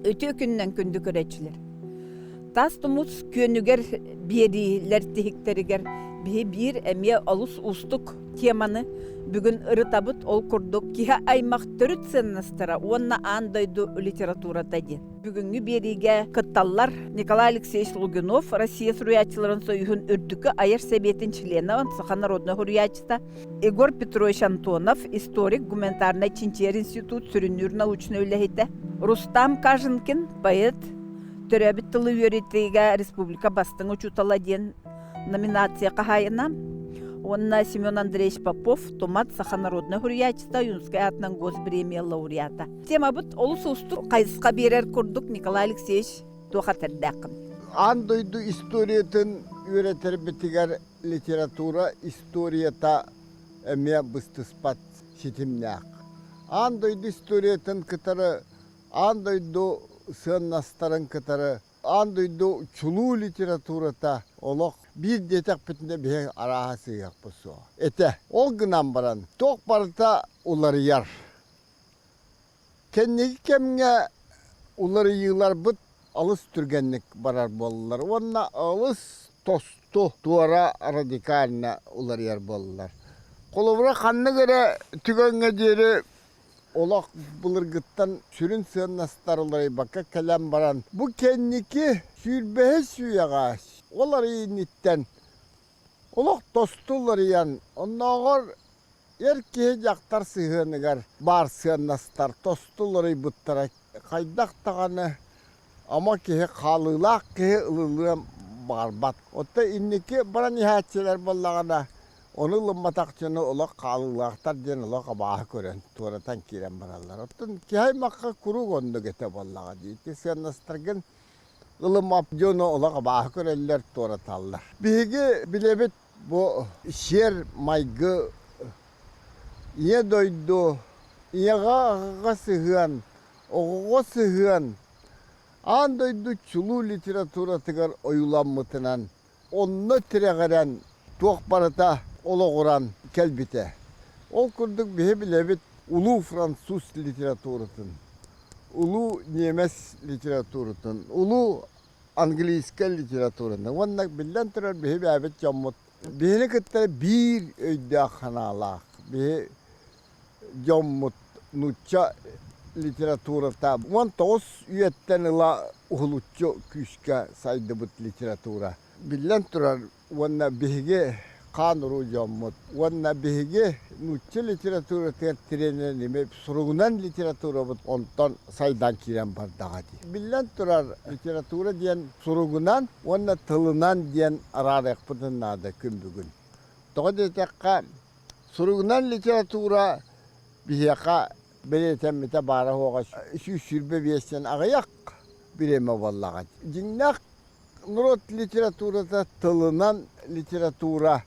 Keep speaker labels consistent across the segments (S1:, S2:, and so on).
S1: Öte günden kündü göreçiler. Tastumuz könüger biyediler tehikteriger bir emiye alus ustuk temanı bugün ırıtabıt ol kurduk ki aymak törüt sınıstara onna andaydı literaturada diye. Bugünkü biriге kıttallar Nikolay Alexeyevich Lugunov Россия Hürriyatçıların soyuhun ürdükü ayır sebiyetin çileni Sakha Narodna Hürriyatçıda Igor Petrovich Antonov istorik гуманитарный Чинчер институт sürünür научный өлехете Rustam Кажинкин поэт Төрәбит тылы өретіге республика бастың учутала ден номинация қағайынам. Онна Семен Андреевич Попов, Томат Sakha Народна Hürriyatçıda Юнскай атынан госпремия лауреата. Тема бұд олыс ұсту қайсысқа берер күрдік Николай Алексеевич тоқатырдақын.
S2: Андойду историятын öğretir bitiger literatura istoriyata emye bıstıspat şitimnak. Andoydu istoriyatın kıtarı, andoydu sığınastarın kıtarı, andoydu çulu literaturata olok bir detek bitinde bir arahası yapısı o. Ete, ol gınan baran, tok barıta uları yar. Kendiki kemge uları yığlar bıt, alыс türgenlik barar bollar. Onna alыс tostu duvara radikaline ular yer bollar. Kolovra kanına göre tügenge deri olak bulurgıttan sürün sığınastar uları baka kelem baran. Bu kendiki sürbehe süyağa. Olar iyi nitten. Olak tostu uları yan. Onnağır erkeğe yaktar sığınıgar. Bar sığınastar tostu uları bıttara. Kaydak tağını. Ama ki kalılak ki ılılığım barbat. Otta inniki bana nihatçiler bollağına onu ılımbatakçını ola kalılaktar diyen ola kabağı kören. Tuğratan kiren barallar. Otta ki hay makka kuru gondu gete bollağa deyip. Sen nasırgın ılımap diyorno ola kabağı körenler tuğratallar. Bihigi bilebit bu şiir maygı iye doydu, iye gağa sığıyan, oğuğa sığıyan, andaydı çulu literatura tıgar oyulanmıtınan, onunla tiregeren, tuğbarata oloğuran kelbite. Ol kurduk bihe bilebit ulu Fransız literaturatın, ulu Nemes literaturatın, ulu Anglisca literaturatın. Onnak bilden tırar bihe bilebit camut. Bihine kıtları bir öyde kanalak, bihe camut, nutça literaturata. On toz üyetten ila uhulutçu küçke saydı bu literatura. Bilden turar onna bihge kanuru jammut. Onna bihge nutça literatura trenenime sorugunan literatura bu ondan saydan kiren bardağadi. Bilden turar literatura diyen sorugunan onna tılınan diyen ararak pıtınada gün bugün. Doğru tekka sorugunan literatura biheka Belirten mite bara hoğaş, şu sürbe biyesten ağayak bireme vallahi. Cinnak nurot literaturada tılınan literatura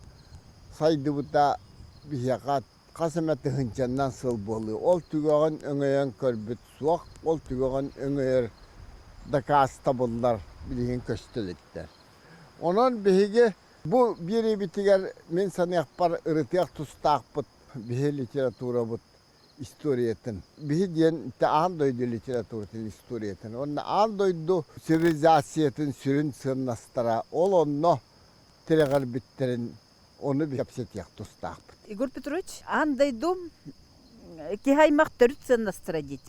S2: saydı bu da bir yakat kasemeti hıncandan sıl bolu. Ol tügağın öngöyen körbüt suak, ol tügağın öngöyer dakas tabullar bilgin köştelikler. Onun bihige bu biri bitiger men sana yapar ırıtyak tustaq bud bihe literatura bud. İstoriyetin. Bir diyen te andoydu literaturatin istoriyetin. Onun andoydu sivilizasyonun sürün sığınastara. Ol onu telegar bitterin onu bir yapset yaktustaq.
S1: Igor Petrovich andaydu ki haymak törüt sığınastıra deyip.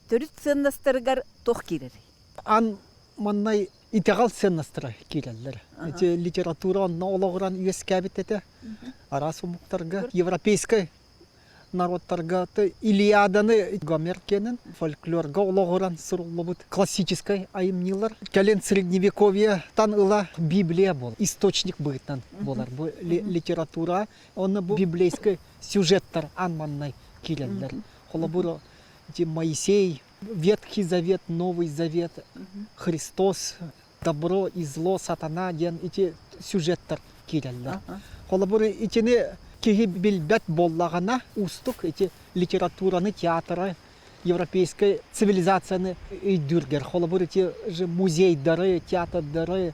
S1: Törüt sığınastırgar toh kirer.
S3: An mannay itegal sığınastıra kirerler. Literatura onna olağıran üyeskabitete. Arası muhtarga Европейская народтарга Илиаданы Гомеркенин фольклорга олоғыран сұрулыбыт классической айымнилар. Кәлен средневековье тан ыла Библия бол, источник бытан болар. Бу литература, оны бу библейский сюжеттар анманнай киреллер. Холобуро Моисей, Ветхий Завет, Новый Завет, Христос, добро и зло, сатана ден эти сюжеттар киреллер. Холобуро итини Кеги билбет боллағана устук эти литератураны, театры, европейской цивилизацияны өйдүргер. Холобур эти же музейдары, театрдары,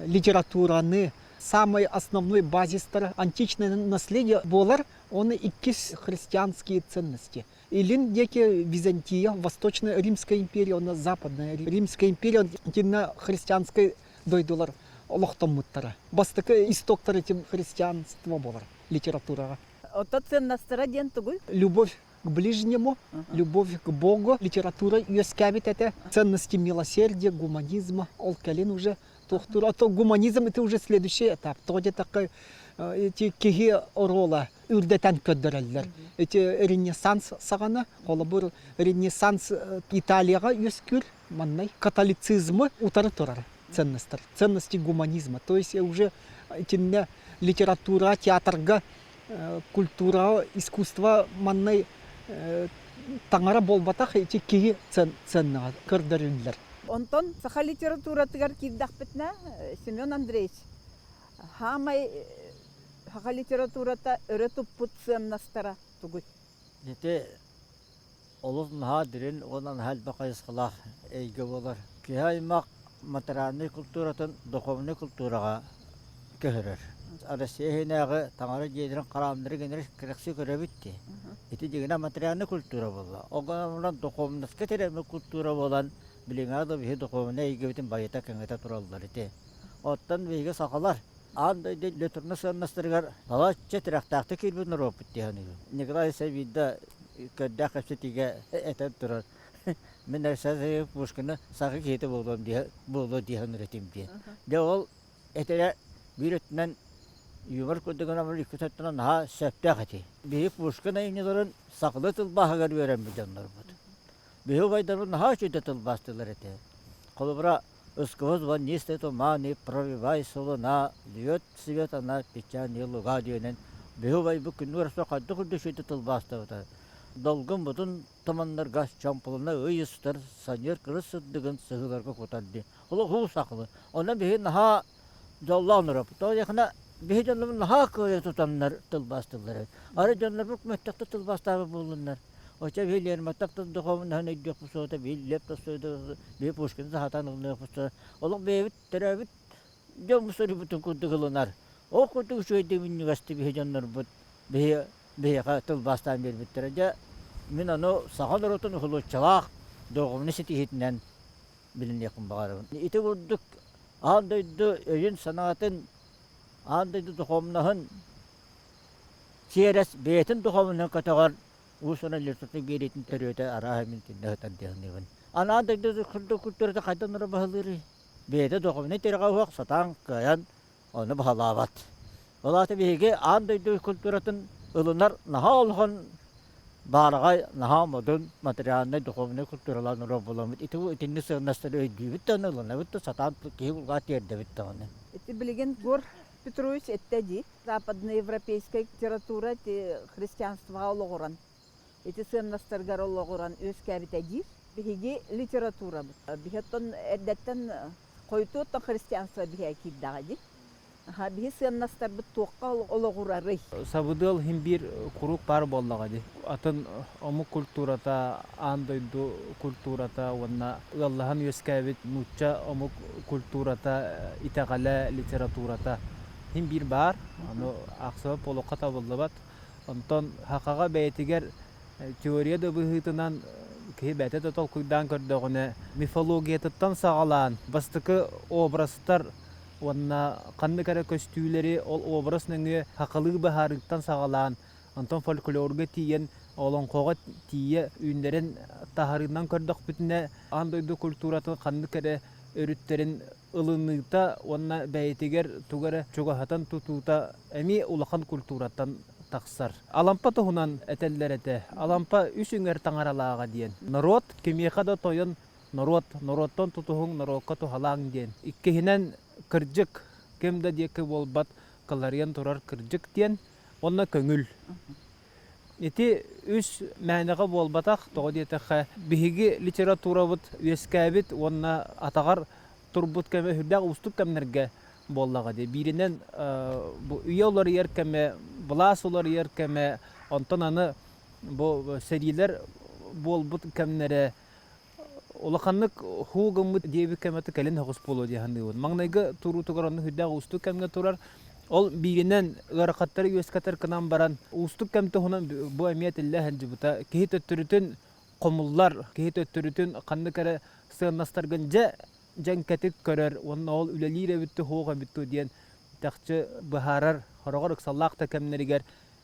S3: литератураны, самый основной базистары, античное наследие болар, Он иккис христианские ценности. Илин деки Византия, Восточная Римская империя, она Западная Римская империя, тина христианской дойдулар олохтоммуттара. Бастыкы истоктар этим христианство болар литературага.
S1: Ото ценностара ден тугуй.
S3: Любовь к ближнему, любовь к Богу, литература юэскабит это ценности милосердия, гуманизма, олкалин уже тохтура. А то гуманизм это уже следующий этап. То где такой эти киги орола үрдетен көддөрөллөр. Эти ренессанс сагана, колобур ренессанс Италияга юэскүр маннай католицизмы утары турар ценностер, ценности гуманизма. То есть уже этинне литература, театрга, культура, искусство маннай таңара болбатах эти киги ценнага көрдөрүллөр.
S1: Онтон саха литература тыгар киддах битне Семен Андреевич. Хамай саха литературата өретуп пут ценностара тугуй.
S4: Нете олус наха дирин онан хал бакайсқалах эйге болар. Кихаймак материальный культуратын духовный культурага көхөрөр. Россиянагы таңары жедирен карамдыры генер кирекси көрөбүтти. Эти дегена материальный культура болла. Оганан духовный тереме культура болан билиңада бие духовный эйгебитин байыта кеңете тураллар эти. Оттан бейге сакалар. Андай летурны сыннастыргар бала четирактакты килбин ропут дияны. Николай Савида каддакасетиге этеп турар. Мен нәрсәсе Пушкинны сагы кете болдым дия болду дияны ретим ди. Де ол этере биретнен юмор көдөгөн Америка төттөн ha септагати. Бие Пушкин айныларын саклы тыл багыр берем биденлар бут. Бие байдарын ha чөтөтөл бастылар эте. Колобра Усквоз ванисте то мани провивай солона льет света на печане луга дионен. Беговай бүкін нұрса қадды күрді шөйті тылбастығыда. Долгын бұтын тамандар газ чампылына өйістір санер кіріс сүддігін сығыларға көталды. Олы ғу сақылы. Ona бейі наға жоллағын ұрап. То яқына бейі жонлығын наға көре тұтамнар тылбастығылары. Ары жонлар бүк мәттіқті тылбастағы болынlar. Ocha beyler matakta doqamın hani yoqpusoda beyler tosoda bey Pushkin zahatan yoqpusoda. Oluq beybit terabit jomusori butun kudugular. O kudu şöyle üniversite bir heyecanlar bu bey qatıl bastan berbitterece. Men onu sağan rotun hulu çalaq doqamını sitihitinden bilin yakın bağırım. İti vurduk andaydı öyin sanatın andaydı doqamnahın Çeres beytin doqamını katagar Usana lirtutun geritin teröte arahamin tindahan dihannivan. Ana da kurdu kulturda kaydan rabahaları. Beyde doqamını terqawaq satan kayan onu bahalavat. Olata bege anda kulturatın ılınlar naha olğan baragay naha modun materialne doqamını kulturalarını rabalamit. İti bu itinni sığnastırı ödübüt tanılana bitti satan kebulga terdi bitti onu.
S1: Это билеген Гор Петрович Эттеди, западноевропейская литература, это христианство олгоран. Эти ценностар олгоран өскәбитеди, биге литература. Бихеттон эддеттен койтуттан христианство биге киддади. Ha bihi ценностар бит тоққа олгорары.
S5: Сабыдыл химбир курук бар боллагади. Атын ому культурата, андойду культурата, ванна Аллахан өскәбит нуча ому культурата, итагала литературата химбир бар. Аны аксабы полоққа табылдыбат. Онтон хақаға бәйтигер теорияда быһытынан ки бәте тотал куйдан көрдөгөнө мифологиятыттан сагалан бастыкы образтар Ванна канны кара көстүлери ол образ неңе хакылы бахарыктан сагалан антон фольклорга тиен олон кога тие үндерен тахарынан көрдөх бүтүнө андойду культуратын канны кара өрүттерин ылыныта ванна бәйтигер тугара чугахатан тутута эми улахан культураттан таксар алампа тухунан этеллерете алампа үсүңер таңаралаага диен народ кемиякада тоyon народтон тутуһуң народка тухалаң диен иккехинен кыржык кемде деке болбат каларыян турар кыржык диен онна көңүл эти үс мәнеге болбатак тогодиетеха биһиги литература бут үескәбит онна атагар турбут кеме хүрдәк устук кемнерге боллага ди биринен бу уялар еркеме бласулар еркеме онтон аны бу серилер болбут кемнере Олаханнык хугымыт деби кемете келин хогус боло дияны. Маңнайга туру тугаранны хүддә усту кемге турар. Ол бигинен ыракаттары юскатар кынан баран устук кемте хунан бу эмият илле ханжыбыта кихит өттүрүтүн комуллар кихит өттүрүтүн канды кара сыгнастарган жан кетик көрөр онна ол үлелире бүтү хоога бүттү диен такчы бахарар хорогор саллакта кемнеригер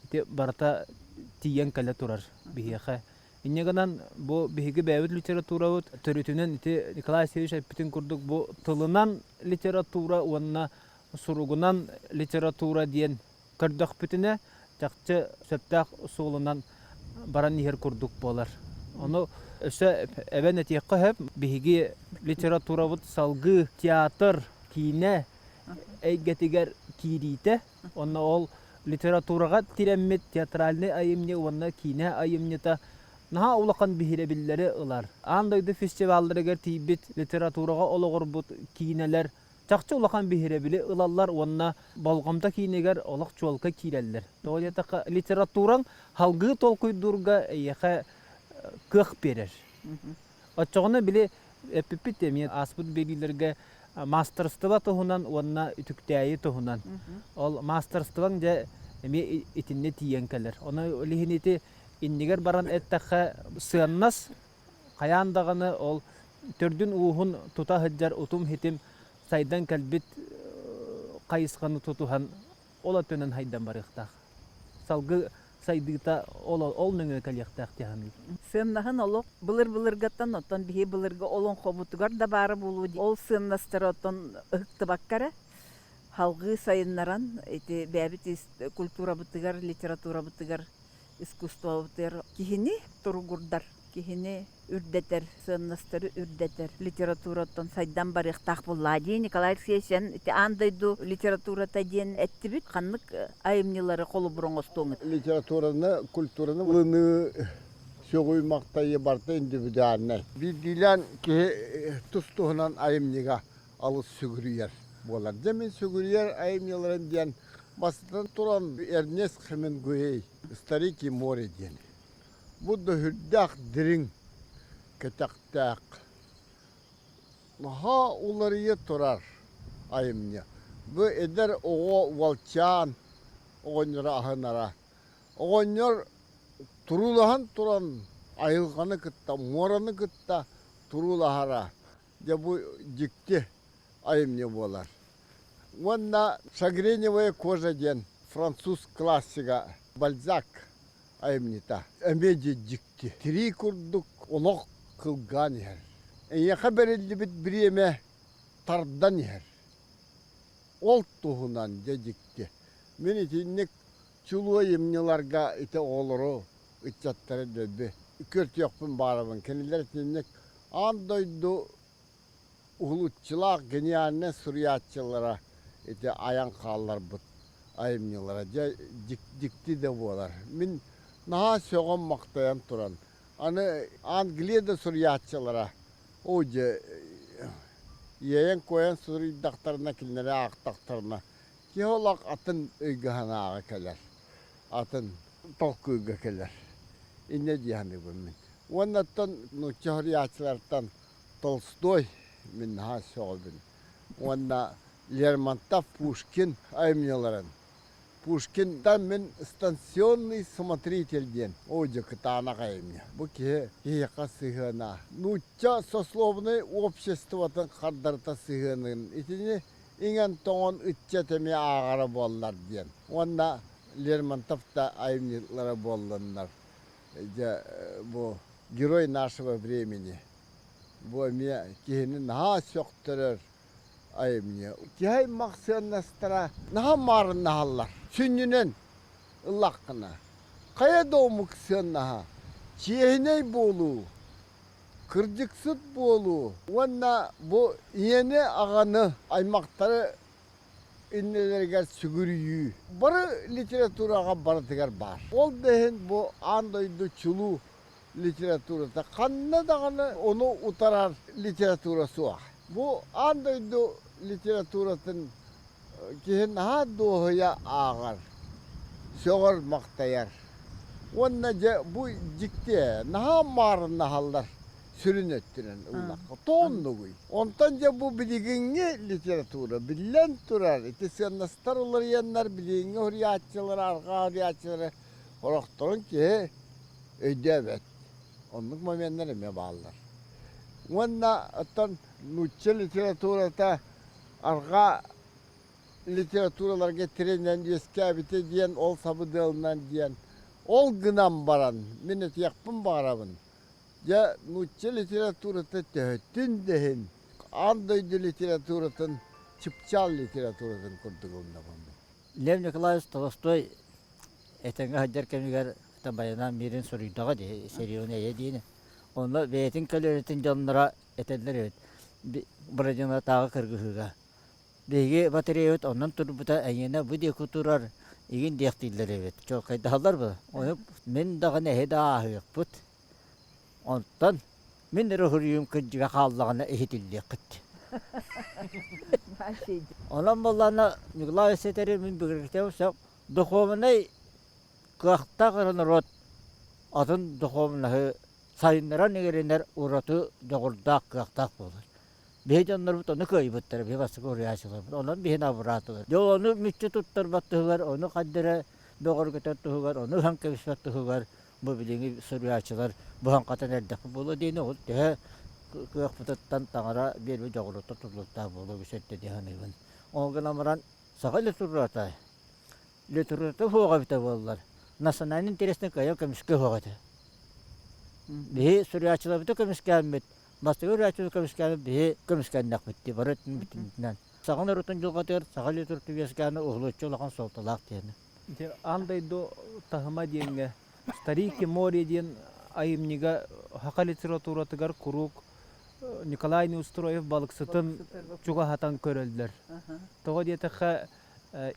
S5: те барта тиен кале турар бихеха иннегенан бу биһиги бэбит литература төрүтүнөн ити Николай Сергеевич бүтүн курдук бу тылынан литература онна суругунан литература диен көрдөх бүтүнө жакчы сөптак суулунан баран ихер курдук болар. Ону өсө эбен этиекка хеп биһиги литература бут салгы театр кине эйгетигер кирите онна ол литературага тиреммит театральный айымне онна кине айымнета наха улахан бихиребиллери ылар. Андайды фестивалдырыгер тийбит литературага ологорбут кинелер чакчы улахан бихиребили ылаллар онна болгомта кинегер олак чуалка киреллер. Тоолетака литератураң халгы толкуйдурга эйеха кых берер. Очоғыны біле эпипит емен аспыт берилерге мастерстыва туһунан онна үтүктәйи туһунан. Ол мастерстываң же эме итинне тиен келер. Оны лихинити иннигер баран эттәхә сыаннас каяндагыны ол төрдүн уһун тута хыджар утум хитим сайдан калбит кайысқаны тутухан ола төнен хайдан барыктак. Салгы сайдыта ол нөңө калыктак тяны.
S1: Сыннахын олук былыр-былыргаттан оттан бихи былырга олон хобутугар да бары болу. Ол сыннастыр оттан ыктыбаккара халгы сайыннаран эти бәбит культура бутыгар, литература бутыгар, искусство бутыгар кихини туругурдар, кихини үрдетер, сыннастыры үрдетер. Литератураттан сайдан барыктак буллади. Николай Алексеевич эти андайду литературата ден эттибит каннык айымнылары колу буроңостуң.
S2: Литератураны, культураны улыны sögüy maktayı barta individualne. Bir dilen ki tustuğunan ayımniga alıp sögürüyer bolar. Demin sögürüyer ayımniların diyen basıdan turan Ernest Hemingway, Stariki More diyen. Bu da hüddak dirin ketaktak. Naha ularıya turar ayımnia. Bu eder oğo valçan, oğonlara ahınara. Oğonlar turulahan turan ayılganı kıtta, moranı kıtta turulahara. De bu dikti ayımnia bolar. Ванна согреневая кожа ден, француз классика, Бальзак айымнита. Әмеде дикти. Тiri курдук олық кылган ер. Яқа берелді бит біреме тардан ер. Ол туғынан де дикти. Мен етіннік чулуа емнеларға ите олыру, үтчаттары дөбі. Көрт yoqпын барабын. Кенелер етіннік андойду ұғылытчылақ гениальне сурiyatçılara ete ayan kallar bu ayımnılara dikti de bolar. Min naha söğün maktayan turan. Anı Angliyada suriyatçılara oje yeyen koyan suri daktarına kilnere ak daktarına ki olak atın ıygahana ağa keler. Atın tolku ıyga keler. İnne diyani bu min. Ondan suriyatçılardan Tolstoy min naha söğün. Ondan Лермонтов, Пушкин айымнеларын. Пушкиндан мен станционный смотритель ден. Оже кытана айымне. Бу ке ека сыгына. Нуча сословный обществотын кардарта сыгынын. Итини иңен тоңон үтчетеме агара боллар ден. Онда Лермонтов да айымнелары болландар. Бу герой нашего времени. Бу эме кихини наха söktürür. Ayımnya. Kihay maksiyonastara naha marın nahallar. Sünnünen ıllakına. Kaya doğumu kısyon naha. Çiyehney bolu. Kırcıksıt bolu. Vanna bu yeni ağanı aymakları innelerger sügürüyü. Barı literaturaga barıtıgar bar. Ol dehen bu andoydu çulu literaturata. Kanna dağını onu utarar literaturası var. Bu andaydu literaturatın kihin ha doğuya ağır, söğür maktayar. Onunca bu cikti, naha marın nahallar, sürün ettiren ıllakka. Toğunlu guy. Ondan ya bu bilgingi literatura bilen turar. İti siyannastar olur yanlar bilgingi hürriyatçıları, arka hürriyatçıları. Oraktorun ki ödevet. Onluk momenlerime bağlılar. Onunla atan nutça literaturata arka literaturalar getirilen yeskabite diyen ol sabıdığından diyen ol gınan baran minnet yakpın bağırabın. Ya nutça literaturata töhüttün dehin andaydı literaturatın çıpçal literaturatın kurduğunda bunu.
S4: Lev Nikolaevich Tolstoy etenge hajar kemiger tabayana mirin soruydaga de seriyone yediğini. Onda beyetin kaloritin canlara eteller evet. Buracına tağı kırgıhıga. Bege batarya evet ondan turbuta ayena bu diye kuturar. İgin diyektiler evet. Çok kaydalar bu. Onu men dağa ne heda ahıyık put. Ondan men ruhuriyum kıcıga kallağına ehitildi kıt. Ondan ballana Nikolay Seteri min birlikte olsak duhovnay kıhta kırın rot atın duhovnayı sayınlara negerenler uğratı doğurdak kıhtak olur. Behecanlar bu tonu kayıptır, bir basık oraya açılır. Ondan bir hena bırakılır. Yo onu mütçe tuttur battılar, onu kaddere doğur götürtüler, onu hangi battılar. Bu bildiğini soruya açılır. Bu hankata nerede bulu dini ol. De kıhpıtıttan tangara bir doğru tutulukta bulu bir sette diye hanıvın. O gün amaran sakal liturata. Liturata hoğa bite bollar. Nasanayın interesine kaya kemiske hoğa te. Bir soruya açılır bite kemiske ahmet. Bastı açılır kemiske ahmet bir kemiske nakbitti. Baratın bitinden. Sakal rutun jolgatır, sakal liturata viyaskana uğluçu olakan soltalak diyeni.
S5: Андай до тахма деңге. Старики море ден айымнига хака литературатыгар курук Николай Неустроев балыксытын чуга хатан көрөлдүр. Того диетеха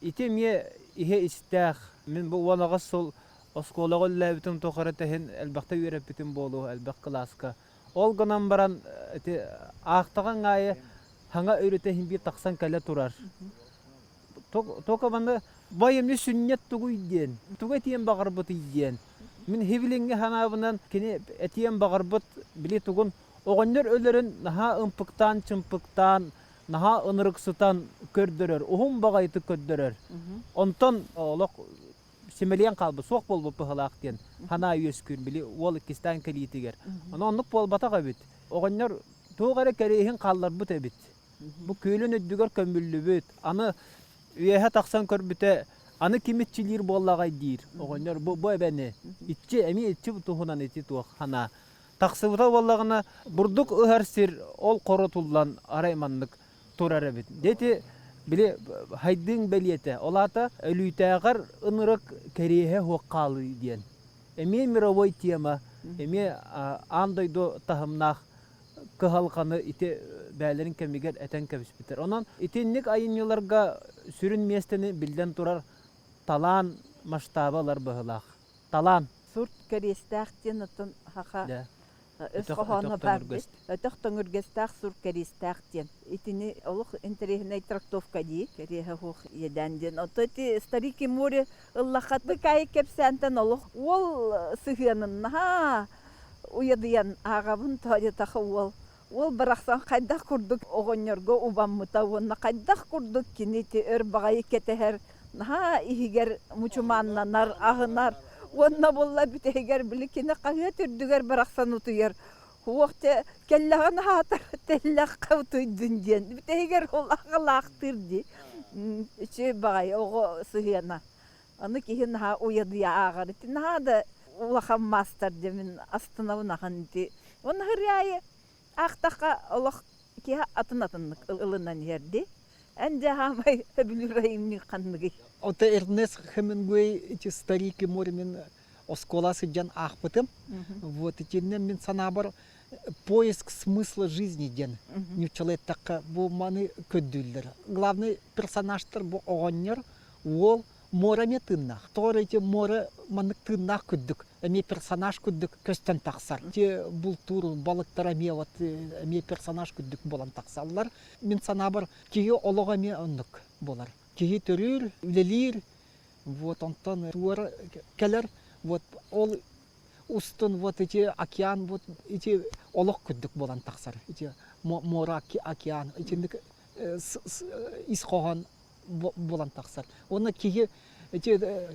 S5: итемие ihe истах мен бу ванага сол осколага лебитим тохаратахин элбакта үйрөпүтүм болу элбак класска. Ол гынан баран актаган айы хаңа үйрөтехин бир таксан кале турар. Тока банда bayımlı sünnet tuğuy diyen, tuğu etiyen bağırbıt diyen. Min hevlinge hanabından kene etiyen bağırbıt bile tuğun oğanlar ölürün naha ımpıktan, çımpıktan, naha ınırıksıtan kördürür, ohun bağaytı kördürür. Ondan oğlak semeliyen kalbı, soğuk bol bu pıhılak diyen, hana yüzkün bile, ol ikistan kalitiger. Onluk bol batak abit. Oğanlar tuğara kerehin kallar bu tebit. Bu köylün öddüger kömüllü büt. Anı üyehe taksan körbüte anı kimitçilir bollagay dir. Oğanlar bu ebeni. İtçi emi itçi bu tuhunan eti tuğ hana. Taksıvıta bollagına burduk ıharsir ol korotullan araymanlık turar ebit. Deti bile haydın beliyete. Olata ölüyteğer ınırık kerihe hoqqalı diyen. Emi mirovoy tiyama. Emi andaydo tahımnaq kıhalkanı iti bəylerin kemiger eten kebis biter. Ondan itinlik ayın yıllarga sürün mestini bilden turar talan maştabalar bıhılaq. Talan.
S1: Сурт керестахтен атын хаха
S5: Да.
S1: өсқоһоны барды. Өтөх төңүргестах сурт керестахтен. Итини олох интерехне трактовка ди. Кереhe хох еденден. Ототи старики море ыллахаты кай кепсентен олох. Ол сыхянын ха уядыян агабын таҗа тахвал. Ол барахсан кайдах курдук огоннорго убаммыта вонна кайдах курдук кинити өр багай кетехер. Ха игер мучуманнар агынар. Онна болла битегер биликине кая түрдүгер бараксан утуяр. Хуакта келлаган хатар теллак кавтуйдун ден. Битегер ол агалактырды. Че багай ого сыгына. Аны кихин ха уядыя агар. Тина да улахам мастер демин астынавына ханти. Он хыряй ахтака олох ки атынатыннык ылынан ерди. Энде хамай билүрайымны канныгы.
S3: Ота Эрнест Хемингуэй эти старики море мен оскола сидян ахпытым. Вот эти мен санабар поиск смысла жизни ден. Нючалет так бу маны көдүлдер. Главный персонажтар бу огоннер ол море метыннах. Тора эти море маны тыннах көдүк. Эми персонаж көдүк көстен таксар. Те бул тур балыктар меват эми персонаж көдүк болан таксаллар. Мен санабар кие олога ме ондук болар. Кие төрүр, үлелир. Вот онтан туар келер. Вот ол устун вот эти океан вот эти олох күддік болан тақсар. Эти мора океан, эти исхоган болан тақсар. Оны кие эти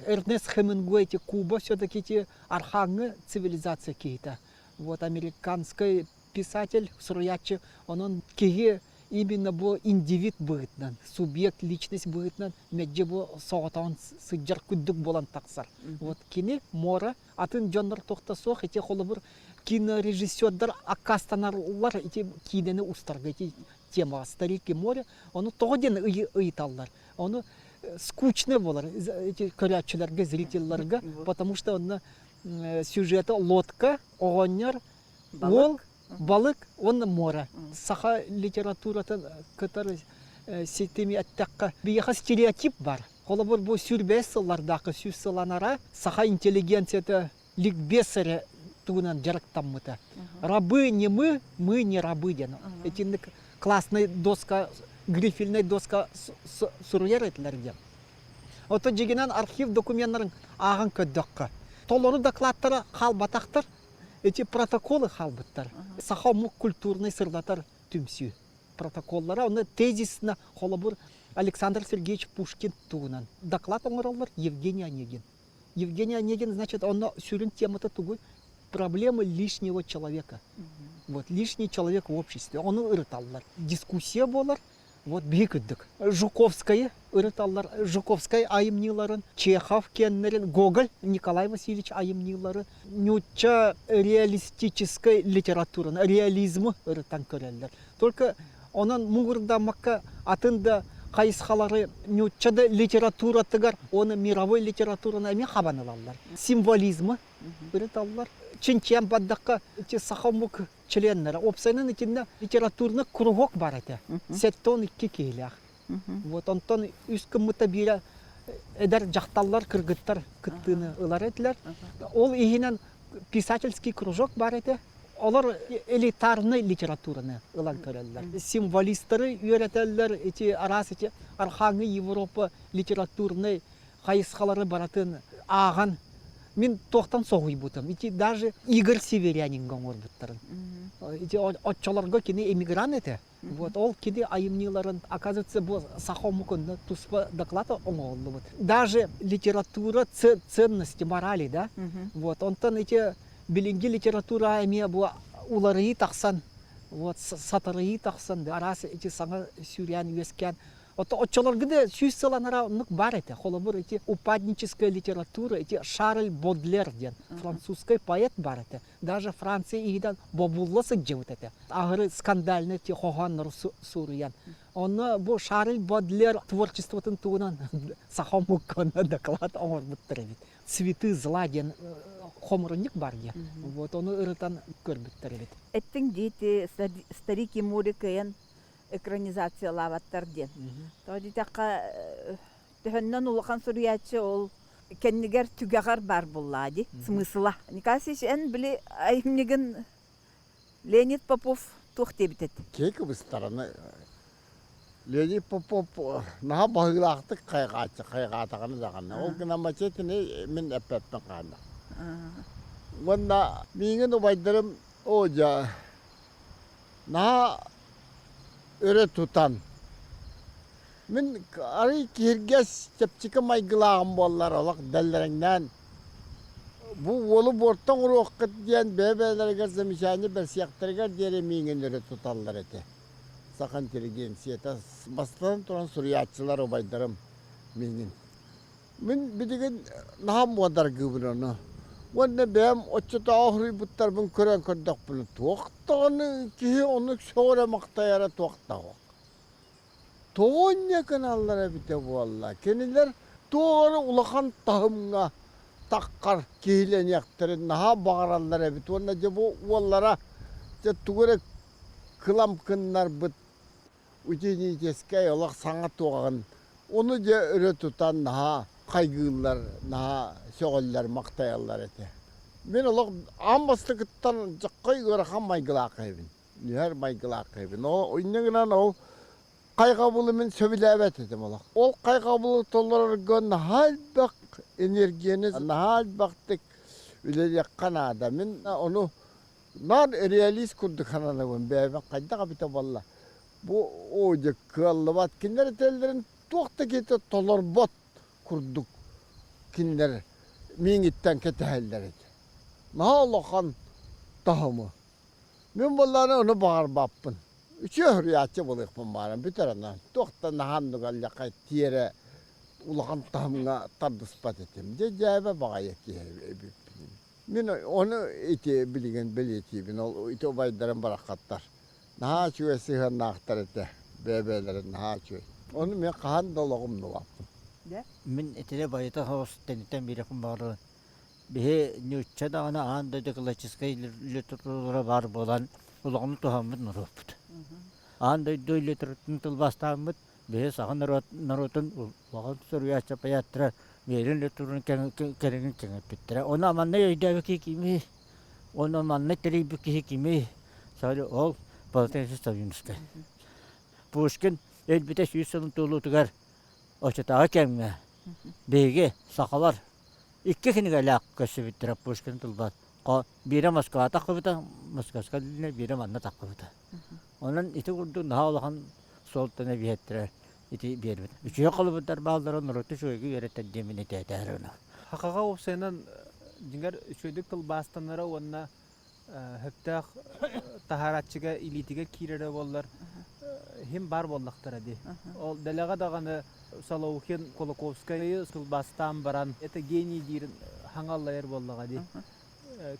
S3: Эрнест Хемингуэй, эти Куба все-таки эти архангы цивилизация киета. Вот американский писатель Суруячи, он кие именно бо индивид быгытнан, субъект, личность быгытнан, медже бо соғатан сыджар күддік болан тақсар. Вот кини мора, атын жондар тоқтасоқ, эти холобыр кинорежиссердар акастанарлар, эти кинені устарға, эти тема «Старики море», оны тоғаден ыйталдар. Оны скучно болар, эти көрәтчілерге, зрительлерге, потому что оны сюжеты лодка, оғаннар, ол, балык, он море. Саха литературатын, который сетеми аттаққа бияха стереотип бар. Холобыр бұл сүрбесіллардағы сүсіланара, саха интеллигенцияты ликбесері туынан жарықтаммыты. Рабы не мы не рабы ден. Этіндік классный доска, грифельный доска суруер етлерден. Ото жегенен архив документларын ағын көддіққа. Толону докладтары қалбатақтыр. Эти протоколы халбыттар. Саха мук культурный сырдатар түмсү. Протоколлары, оны тезисна холобур Александр Сергеевич Пушкин тугунан. Доклад оңыралар Евгений Онегин. Евгений Онегин, значит, он сүрін темата тугу проблемы лишнего человека. Вот, лишний человек в обществе. Оны ырыталар. Дискуссия болар. Вот бекіддік. Жуковская ырыталар. Жуковская айымниларын, Чехов кеннерин, Гоголь, Николай Васильевич айымнилары. Нюча реалистической литератураны, реализмы ырытан көрелер. Только онан мугырдамакка атында кайысхалары нючада литература тыгар, оны мировой литератураны әме хабанылалар. Символизмы ырыталар. Чинчен баддаққа сахамук членнері. Опсайнын итінде литературны кругок бар әті. Сеттон 2 кейлях. Вот онтон үскім мұта бері әдір жақталар, кыргыттар күттіні ұлар әтілер. Ол егінен писательский кружок бар әті. Олар элитарный литератураны ұлан көрелер. Символистары үйретелер, арас архаңы Европа литературный қайысқалары баратын аған. Мен тоқтан соғый бұтым. Даже Игорь Северянин ғоңыр бұттарын. Отчаларға кені эмигран еті. Вот, ол кені айымниларын, оказывается, бұл сақау мұқынды тұспа доклада оңғылды бұд. Даже литература ценности, морали, да? Вот, онтан білінгі литература әме бұл уларыйы тақсан, вот, сатырыйы тақсан, арасы саңа сюрян, өскен. Отчаларгыда сүйсіланара ұнық бар әті. Холобыр упадническая литература, Шарль Бодлер ден, французский поэт бар әті. Даже Франция идан бобулласы жевут әті. Ағыры скандальны хоғанныр сурыян. Оны бұл Шарль Бодлер творчествотын туынан сахамукканы доклад оңыр бұттыр әбет. Цветы зла ден хомырынық бар ден. Вот, оны ұрытан көрбіттір әбет.
S1: Әттің дейті «Старики море» кайын экранизация лаваттар ден. Тоди тақа төхіннен улақан сүриятчы ол кеннігер түгағар бар бұллади, смысла. Никасыш ән білі айымнеген Леонид Попов туқ дебітет.
S2: Кейкі біз тараны Леонид Попов наға бағылақтық қайғатағаны дағаны. Ол күн амачетіні мен әппәппен қағаны. Онда меңін обайдырым оja наға öre tutan. Min arı kirges çepçike maygılağım bollar olak delleringden. Bu olu borttan uruqıt diyen bebelerge zemişani bersiyaktarıgar diyere mingen öre tutallar ete. Sak intelligensiyete bastan turan suriyatçılar obaydarım mingen. Min bidigin naham wadar gıbrını. Wanda benim oçta ahri buttar bin kören kördük bunu toqtağını ki onu sonra maqtayara toqtağı. Toğun ne kanallara bite bu Allah. Kendiler doğru ulakan tahımga takkar kihilen yaktırın naha bağırallara bite. Onda bu onlara tuğra kılam kınlar bit ucini teskay olak sana toğan. Onu da öyle tutan naha kaygılar, naha şoğullar, maqtayallar ete. Ben olak ambastıkıttan cakay görəxan maygılaq evin. Nüher maygılaq evin. O oyunluğunan o qaygabılı men söbiləbət edim olak. Ol qaygabılı tollarırgın halbaq energiyeniz, halbaqtık Ülecekkan adamın onu nar realist kurduk hananavın beyben kayda kapita valla. Bu oca kıallıvat kinler tellerin tuğta kete tolar bot kurduk kinler mingitten ketehelleri. Nahallahan tahımı. Ben vallahi onu bağır bappın. Üçü hürriyatçı bulıkpın bana bir tarafından. Tuğta nahandı galla kay tiyere ulahan tahımına tardıspat ettim. Cebe bağaya ki. Ben onu iti bilgen belirti bin ol iti obayların barakatlar. Naha çüve sihir naktar ete bebelerin naha çüve. Onu ben kahan dolağım dolaptım.
S4: Min etine bayıta havas denitten bir yakın bağlı. Bihe nüççe da ana anda dekalaçıskay literatürü var bolan ulağını tuhamıd nuruput. Anda literatürün tılbastamıd bihe sağın narotun ulağın soruya çapayattıra verin literatürün kerengin kengip bittire. Onu amanna yöydevki kimi, onu amanna teribiki kimi, sadece ol Baltensiz tabiynüskay. Pushkin elbette şu yılın tuğlu tugar. Oçatağı kemme. Bege, sakalar. İki kiniga lak köşe bittire Pushkin tılbat. Bire Moskova takıbıta, Moskova diline bire manna takıbıta. Onun iti kurdu naha olakan soltana bihettire. İti bir bit. Üçüye kalıbıtlar bağlıların rotu şoygu yöretten demin ete eder onu.
S5: Hakaga opsaynan jingar üçöydük tıl bastanlara onna heptaq taharatçıga ilitiga kirere bollar. Hem bar bollaqtara di. Ol delaga dagаны Соловухин Колоковская тыл бастан баран это гений дирин хангаллар боллага di.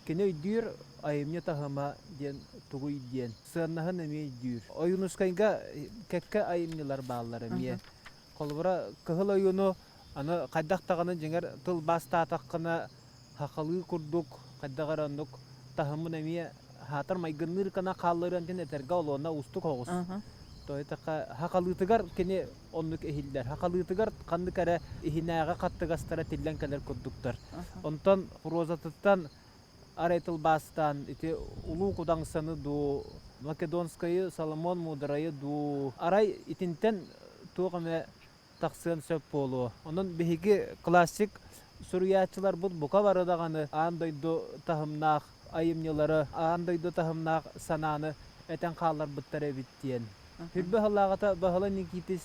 S5: Kene dür ayımnya tahama diyen tuğuy diyen sığınahın emeği dür. Oyunuskayga kekke ayımnyalar bağları miye. Kolbura kıhıl oyunu ana kaddak tağını jengar tıl basta taqqına hakalı kurduk kaddagarandık tahamın emeği hatar maygınır kana kalların den eterga olona ustuk hoğus. Toyta hakalıtıgar kene onluk ehiller. Hakalıtıgar kandı kare ehinaga kattıgastara tillen keler kurduktar. Ondan prozattan Арайтыл бастан, ити улу кудаңсаны ду, Македонскайы Соломон Мудрайы ду. Арай итинтен туғаме тақсын сөп болу. Onun бихиги классик сурьячылар бұл бука барадағаны андайду тахымнақ айымнелары, андайду тахымнақ сананы әтен қалар бұттары биттен. Хүлбі халағата бағылы Никитис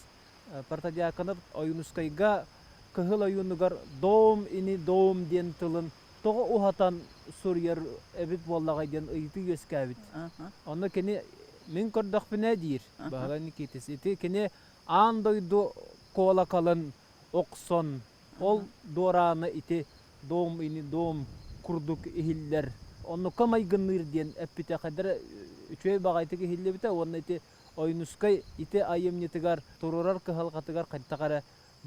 S5: партадиаканып ойынускайга кығыл ойынугар доум ини доум ден тылын Toğa uhatan Suriyar ebit bollaga den ıyti göskabit. Onda kene min kordaq bine dir. Bağla Nikitis iti kene andoydu kola kalın okson. Ol doranı iti doğum ini doğum kurduk ihiller. Onu kamay gınır diyen epite kadar üçüye bağaytık ihille bite onu iti oynuskay iti ayım netigar tururar kıhalqatıgar kattaqara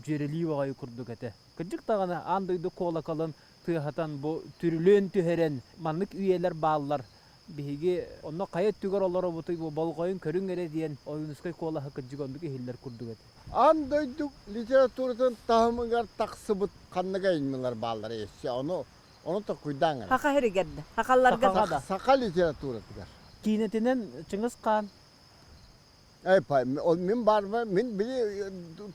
S5: jereli bağayı kurduk ete. Kıcık tağına andoydu kola kalın Tığatan bu türlüğün tüheren manlık üyeler bağlılar. Bihigi onu kayıt tüger olara butuy bu balqayın körün ere diyen oyunuskay kola hakıcık onduk ehiller kurduk eti.
S2: Andoyduk literatürden tahımıgar taksıbıt kanlıga inmiler bağları eşya onu da kuydan.
S1: Haka heri geldi. Hakallarga
S5: Sakada.
S2: Sakal literatürü tıgar.
S5: Kinetinen Çıngiz Khan.
S2: Ay pay, min bar mı? Min bili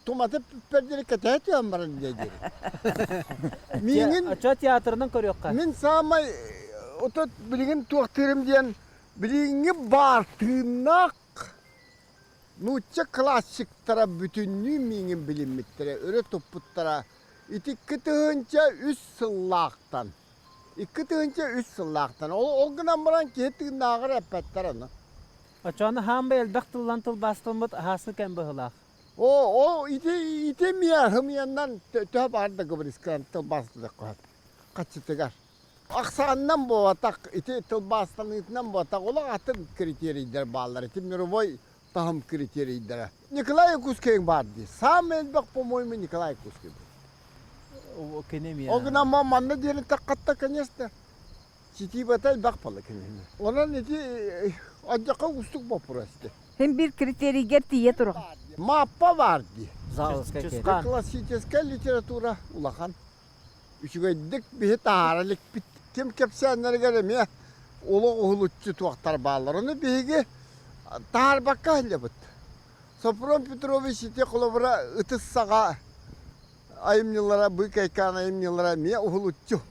S2: tomatı perdelik ketetiyorum bana dedi. Minin
S5: Açı tiyatrının körüyor Khan.
S2: min samay otot bilgin tuğtirim diyen bilgin bar tırnak nuçça klasik tara bütünlüğü minin bilinmittire öyle toputlara iti kıtığınca üst sılaktan. İkıtığınca üst sılaktan. O günden bana kehtiğin nağır epetler onu.
S5: Açanı hamba elbek tıllan tıl bastılmıt hası ken bıhılaq.
S2: O ite miyar hımyandan töhap arda kıbrıskan tıl bastı da koyat. Kaçıtıgar. Aksandan bu atak ite tıl bastan itinden bu atak ola atın kriteriyidir bağlar. Ite mirovoy tahım kriteriyidir. Nikolay Kuskay'ın vardı. Sam elbek pomoy mu Nikolay Kuskay.
S5: O kenemi ya.
S2: O gün ama manna diyelim takkatta kanyasta. Çiti batay bakpalı kenemi. Ona iti acaka ustuk bapurastı.
S1: Hem bir kriteri gerti yetur.
S2: Mappa vardı.
S4: Zağızka
S5: Çız
S4: kere.
S5: Khan.
S2: Klasическая literatura ulakan. Üçügeydik bir tarihlik bit. Kim kepsenler gelemiyor. Ulu uhulutçu tuaktar bağlar. Onu bir tahar bakka hile bit. Sopron Petrovich ite kulubura ıtız sağa ayımlılara, bu kaykan ayımlılara miye uhulutçu.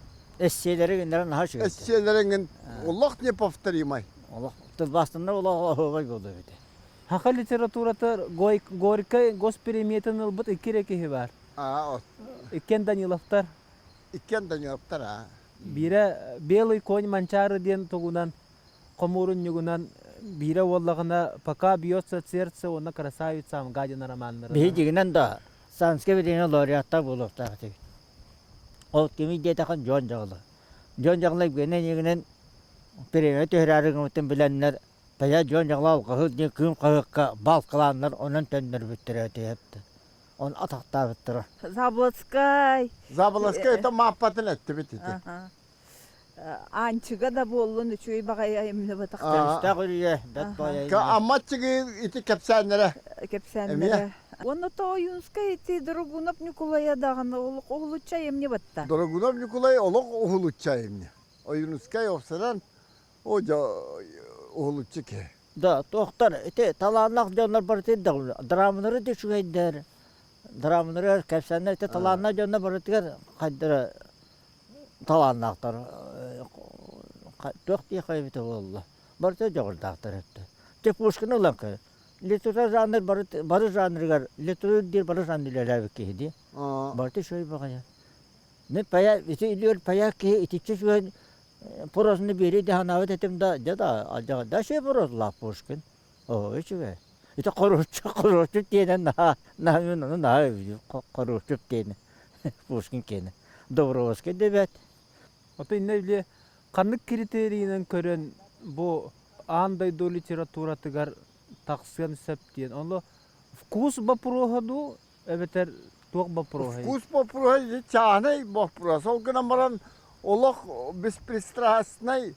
S4: Эссейлери генерал наха шүгәтте.
S2: Эсселерин Уллах не повторимай.
S4: Олох тылбастында ола ховай болду бите.
S5: Хака литературата Горький госпереметен ылбыт иккереки бар. Иккен Даниловтар.
S2: Иккен Даниловтар,
S5: Бире белый конь манчары ден тугунан комурун югунан бире воллагына пока бьется сердце, она красавица Гадина романнары.
S4: Бихи дигинен да санскебит деген лауреаттар болуптар тиги. Ол кими детахан жон жагылы. Жон жагылып генен егенен премия төһрәригенен биленнер. Тая жон жаглал гыһыд не күн кыгыкка бал кыланнар, онан төннөр бүттере тепти. Он атактар бүттер.
S1: Заблоцкай.
S2: Заболоска это маппатын этти бит.
S1: Анчыга да боллун үчүй багай эмне батак.
S4: Ста гөрүе дат бая.
S2: Ка амматчыгы ити кепсәннәре.
S1: Кепсәннәре. Оны то Юнскай ити Драгунов Николая даганы олуча эмне батта.
S2: Драгунов Николай олог ухулуччайымны. Оюнускай опсаран ожа ухулуччыке.
S4: Да, тохтар, эте таланнак жоннор бар тиде. Драмнары да шугайдар. Драмнары кепсәннәр эте таланна жоннор бар тиде. Кайдыр таланнактар. Тохти хайбит болла. Бар тиде жогырдактар этти. Те Пушкин уланка. Литература жанр бар жанргар, литература дир бар жанрлар кеди. Бар тиде шой багая. Не пая, ити илер пая ки итиче шугай поросны бери де ханавет этим да жада алжага да шей порос ла Пушкин. О, иче. Ите корочу тенен на корочу тенен. Пушкин кене. Добровский дебет.
S5: Ото инне биле канык критерийинен көрөн бу андай до литературатыгар таксын септен. Онло вкус бапрогаду, эбетер тук бапрога.
S2: Вкус попругай чанай бапрога. Солгына маран олох беспристрастный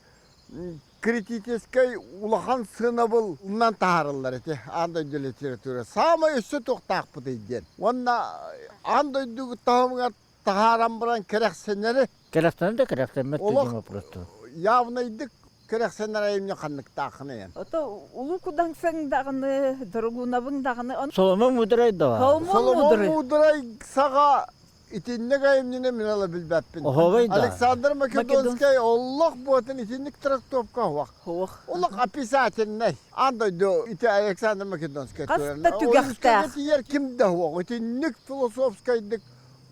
S2: критический улахан сынабыл унан таарылар эти андай литература. Самый өсө токтак бутайден. Онна андай дугу таамга таарам баран керексенери.
S4: Керектен де керектен
S2: Олох
S4: просто.
S2: явныйдык керексенери эмне каннык таакыны.
S1: Ото улукудан сен даганы Драгуновың даганы
S4: Соломон Мудрай да.
S2: Соломон Мудрай сага итиннеге эмне мен ала билбеппин.
S4: Оховай да.
S2: Александр Македонский Аллах ботын итинник трактовка вак.
S1: Хох.
S2: Олох описательный. Андай до ити Александр Македонский.
S1: Каста түгәхтә.
S2: Итер кимде вак. Итинник философскайдык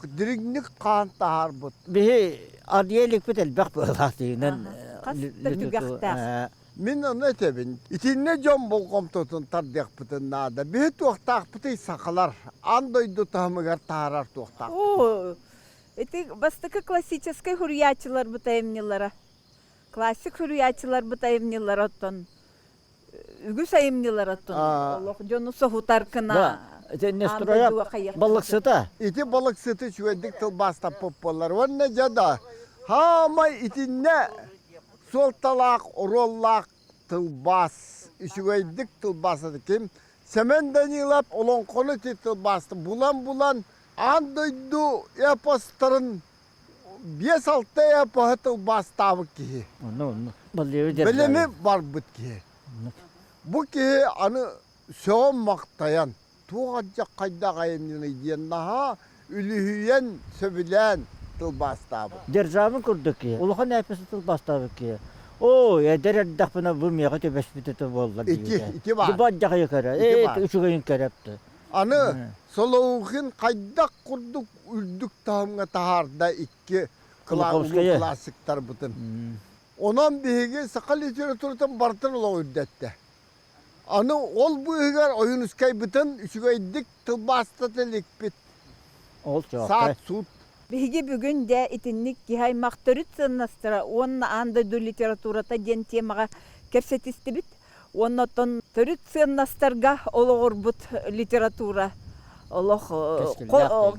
S2: диригник кантар бут.
S4: Бихи адиелик бител бак болатыйнан.
S1: Каста түгәхтә.
S2: Мен оны тебин. Итинне жон болгом тотун тардык бутын нада. Бит токтак бутай сакалар. Андай до тамыгар тарар токтак.
S1: О, эти бастыкы классический хурьячылар бутаемнилара. Классик хурьячылар бутаемнилар оттон. Үгүс айымнилар оттон. Олох жону сохутаркына.
S4: Да. Это не строя балыксыта.
S2: Ити балык сыты чуэдик тылбаста попполар. Онна жада. Хамай итинне сол талак, ороллак тылбас. Ишуэдик тылбасады ким? Семен Данилов олон кону ти тылбасты. Булан андойду эпостарын 5-6 эпохы тылбастабы ки. Білімі бар бұт ки. Бұ ки аны сөғым мақтаян. Туғаджа қайда қайымнен иден наға үліхүйен сөбілен тылбастабы.
S4: Державын күрдік ке. Улыхан әпесі тылбастабы ке. О, дәрер дақпына бұл меға төбәс бітеті болдыр.
S2: İki var.
S4: Дебат жақы екәрі. Үшігейін кәріпті.
S2: Аны солоухын қайда құрдық үлдік тағымға тағарда iki классиктар бұтын. Ondan bihiги сақал литературатын бартын ола үрдетті. Аны ол бұйығар ойын үскай бұтын үшігейдік тылбаста тілік біт.
S4: Ол
S2: Saat суд.
S1: Биги бүгүн дә итинник кихай мактырыцыннастыра, онна анда ду литературата ден темага керсетисти бит. Оннотон төрүцыннастарга ологорбут литература. Олох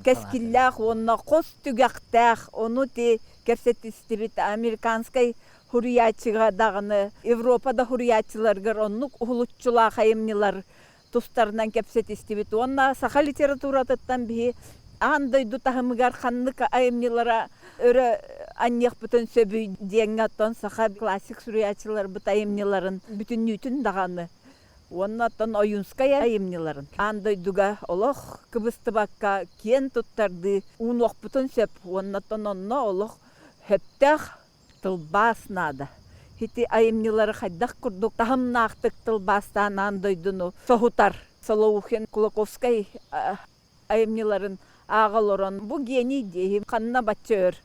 S1: кескиллах, онна кос түгәктәх, оны те керсетисти бит американскай хурьячыга дагыны, Европада хурьячыларгар оннук улутчула хайымнилар тустарынан кепсетисти бит. Онна саха литературататтан бихи андай дутахымыгар ханнык айымнилара өрө аннех бүтін сөбүй деңгаттон саха классик сүрячылар бұт айымниларын бүтін нютін дағаны. Оннаттон оюнскай айымниларын. Андай дуга олох кыбысты бакка кен туттарды унуақ бүтін сөп. Оннаттон онна олох Höttэх тылбас нада. Хити айымнылары хайдах курдук тахымнақтык тылбастан андойдуну соғутар. Солоухен Кулаковскай айымныларын ағалорон бу гений дейім қанна бачыр.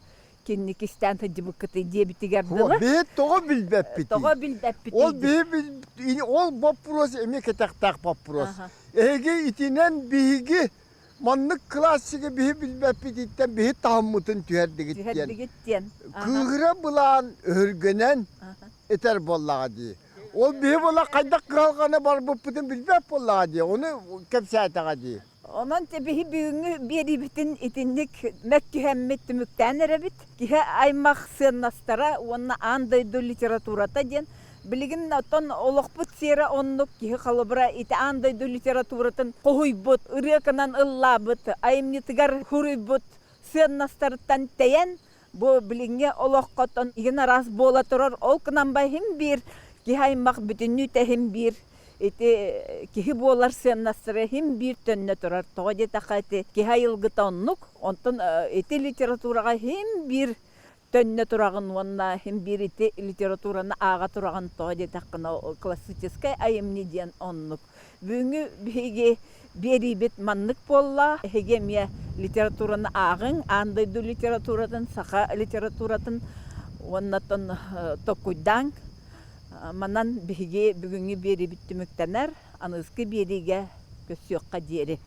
S1: Кенникистен хыджыбыкыты дебитигердылы.
S2: Бейт тоғы білбәп біті.
S1: Тоға білдәп бити.
S2: Ол вопрос эме кетактак вопрос. Эге итинен биги маннык классиге биги билбеп бититтен биги тааммытын түһәрдиги тиен.
S1: Түһәрдигиттен.
S2: Кыгыра булан өргөнен этер боллага ди. Ол биги бола кайда калганы бар буппутун билбеп боллага ди. Оны кепсәтага ди.
S1: Онан тебеһи бүгүнгү берибитин итинник мәккүһәммет түмүктән эребит. Киһә аймак сыннастара онна андайду литературата ден билигин отон олоқпут сера оннук киһи халыбыра ите андайду литературатын кохуйбут, ырыакынан ыллабыт, айымнитыгар хуруйбут сыннастарыттан тәйен бу билинге олоққотон игена раз бола турар ол кынанбай хим бир киһи аймак бүтүннү тәһим бир ити киһи болар сеннастыры хим бир төннө турар тоҕо тахати киһи йылгыта оннук онтон ити литературага хим бир төннө турагын онна хим бир ити литератураны ага тураган тоҕо тахкына классическая айымни диэн оннук бүгүнгү биги берибит маннык болла хегемия литератураны агын андайду литературадан саха литературатын оннатон токуйдан манан биге бүгүнгү бери биттүмүктенер аныскы бериге көсүөкка диери.